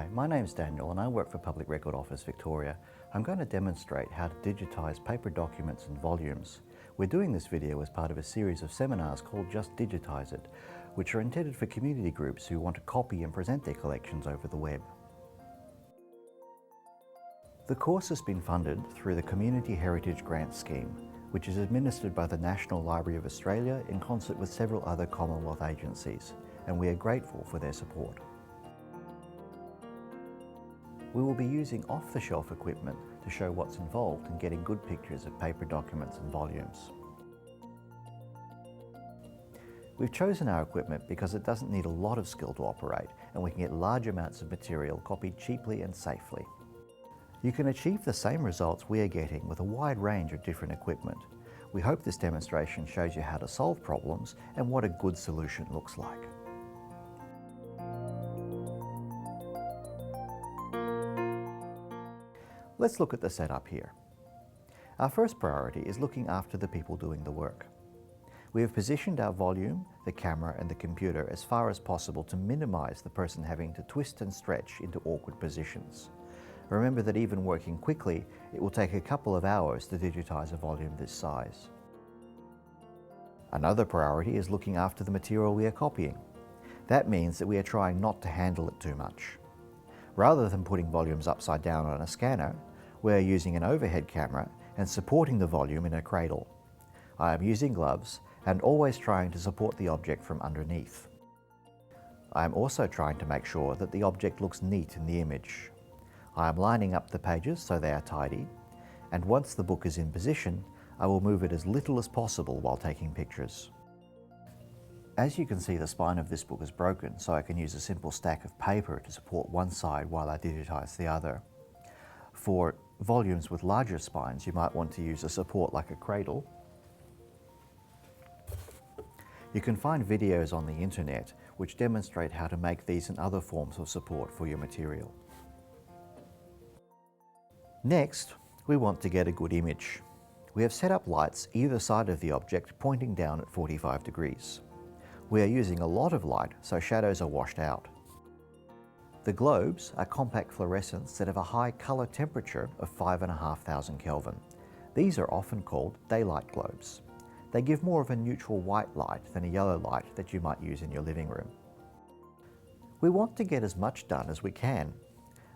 Hi, my name's Daniel and I work for Public Record Office Victoria. I'm going to demonstrate how to digitise paper documents and volumes. We're doing this video as part of a series of seminars called Just Digitise It, which are intended for community groups who want to copy and present their collections over the web. The course has been funded through the Community Heritage Grant Scheme, which is administered by the National Library of Australia in concert with several other Commonwealth agencies, and we are grateful for their support. We will be using off-the-shelf equipment to show what's involved in getting good pictures of paper documents and volumes. We've chosen our equipment because it doesn't need a lot of skill to operate, and we can get large amounts of material copied cheaply and safely. You can achieve the same results we are getting with a wide range of different equipment. We hope this demonstration shows you how to solve problems and what a good solution looks like. Let's look at the setup here. Our first priority is looking after the people doing the work. We have positioned our volume, the camera and the computer as far as possible to minimize the person having to twist and stretch into awkward positions. Remember that even working quickly, it will take a couple of hours to digitize a volume this size. Another priority is looking after the material we are copying. That means that we are trying not to handle it too much. Rather than putting volumes upside down on a scanner, we are using an overhead camera and supporting the volume in a cradle. I am using gloves and always trying to support the object from underneath. I am also trying to make sure that the object looks neat in the image. I am lining up the pages so they are tidy, and once the book is in position, I will move it as little as possible while taking pictures. As you can see, the spine of this book is broken, so I can use a simple stack of paper to support one side while I digitize the other. For volumes with larger spines, you might want to use a support like a cradle. You can find videos on the internet which demonstrate how to make these and other forms of support for your material. Next, we want to get a good image. We have set up lights either side of the object pointing down at 45 degrees. We are using a lot of light, so shadows are washed out. The globes are compact fluorescents that have a high colour temperature of 5,500 Kelvin. These are often called daylight globes. They give more of a neutral white light than a yellow light that you might use in your living room. We want to get as much done as we can.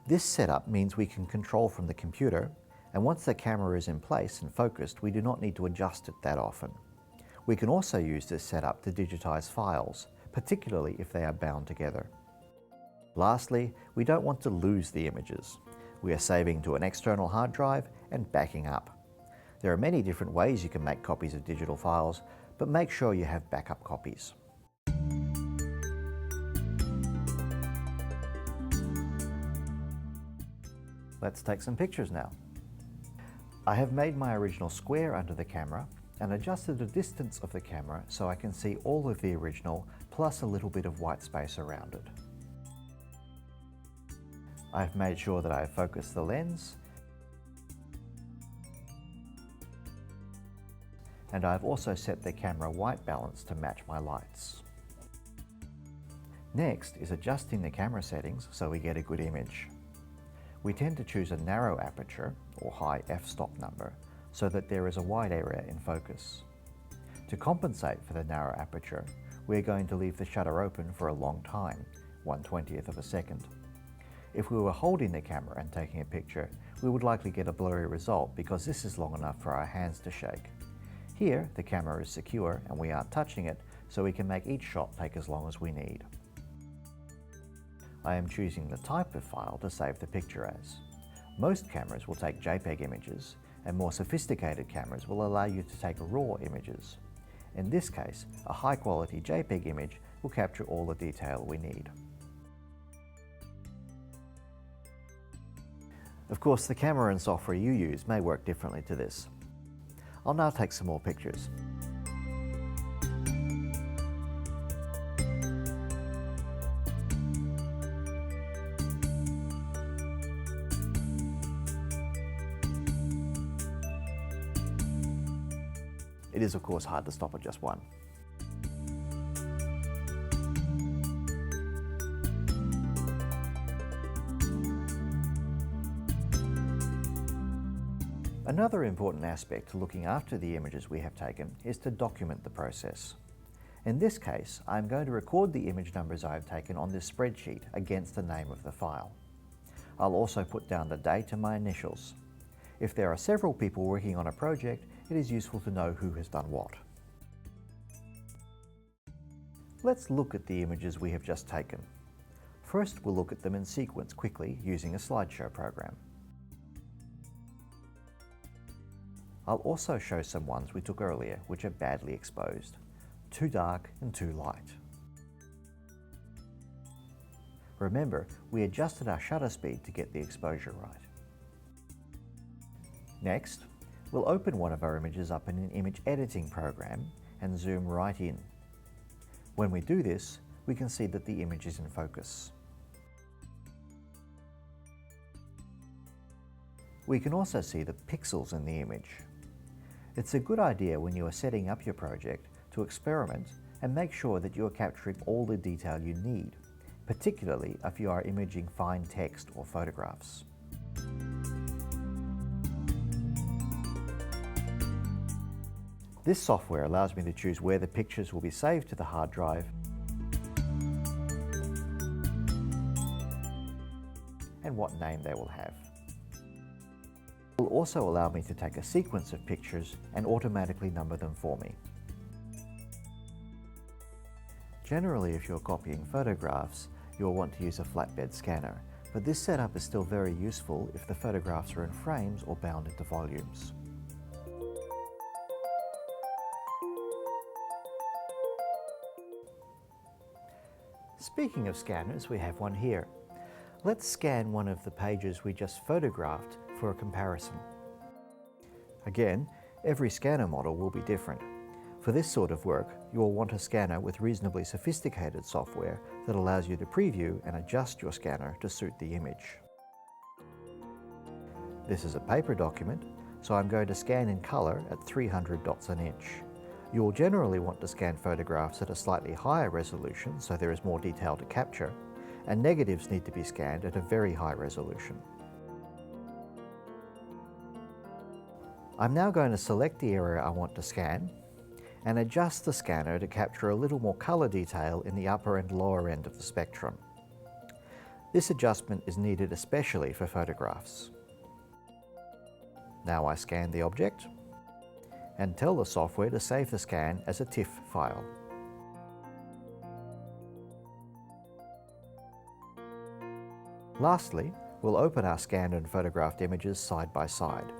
This setup means we can control from the computer, and once the camera is in place and focused, we do not need to adjust it that often. We can also use this setup to digitize files, particularly if they are bound together. Lastly, we don't want to lose the images. We are saving to an external hard drive and backing up. There are many different ways you can make copies of digital files, but make sure you have backup copies. Let's take some pictures now. I have made my original square under the camera and adjusted the distance of the camera so I can see all of the original plus a little bit of white space around it. I've made sure that I have focused the lens, and I've also set the camera white balance to match my lights. Next is adjusting the camera settings so we get a good image. We tend to choose a narrow aperture or high f-stop number so that there is a wide area in focus. To compensate for the narrow aperture, we are going to leave the shutter open for a long time, 1/20th of a second. If we were holding the camera and taking a picture, we would likely get a blurry result because this is long enough for our hands to shake. Here, the camera is secure and we aren't touching it, so we can make each shot take as long as we need. I am choosing the type of file to save the picture as. Most cameras will take JPEG images, and more sophisticated cameras will allow you to take RAW images. In this case, a high-quality JPEG image will capture all the detail we need. Of course, the camera and software you use may work differently to this. I'll now take some more pictures. It is of course hard to stop at just one. Another important aspect to looking after the images we have taken is to document the process. In this case, I'm going to record the image numbers I have taken on this spreadsheet against the name of the file. I'll also put down the date and my initials. If there are several people working on a project, it is useful to know who has done what. Let's look at the images we have just taken. First, we'll look at them in sequence quickly using a slideshow program. I'll also show some ones we took earlier which are badly exposed, too dark and too light. Remember, we adjusted our shutter speed to get the exposure right. Next, we'll open one of our images up in an image editing program and zoom right in. When we do this, we can see that the image is in focus. We can also see the pixels in the image. It's a good idea when you are setting up your project to experiment and make sure that you are capturing all the detail you need, particularly if you are imaging fine text or photographs. This software allows me to choose where the pictures will be saved to the hard drive and what name they will have. It will also allow me to take a sequence of pictures and automatically number them for me. Generally, if you're copying photographs, you'll want to use a flatbed scanner, but this setup is still very useful if the photographs are in frames or bound into volumes. Speaking of scanners, we have one here. Let's scan one of the pages we just photographed for a comparison. Again, every scanner model will be different. For this sort of work, you will want a scanner with reasonably sophisticated software that allows you to preview and adjust your scanner to suit the image. This is a paper document, so I'm going to scan in colour at 300 dots an inch. You will generally want to scan photographs at a slightly higher resolution so there is more detail to capture, and negatives need to be scanned at a very high resolution. I'm now going to select the area I want to scan and adjust the scanner to capture a little more colour detail in the upper and lower end of the spectrum. This adjustment is needed especially for photographs. Now I scan the object and tell the software to save the scan as a TIFF file. Lastly, we'll open our scanned and photographed images side by side.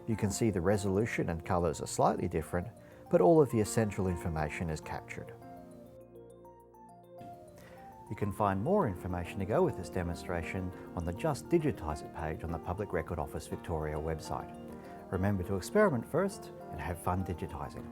You can see the resolution and colours are slightly different, but all of the essential information is captured. You can find more information to go with this demonstration on the Just Digitise It page on the Public Record Office Victoria website. Remember to experiment first and have fun digitising.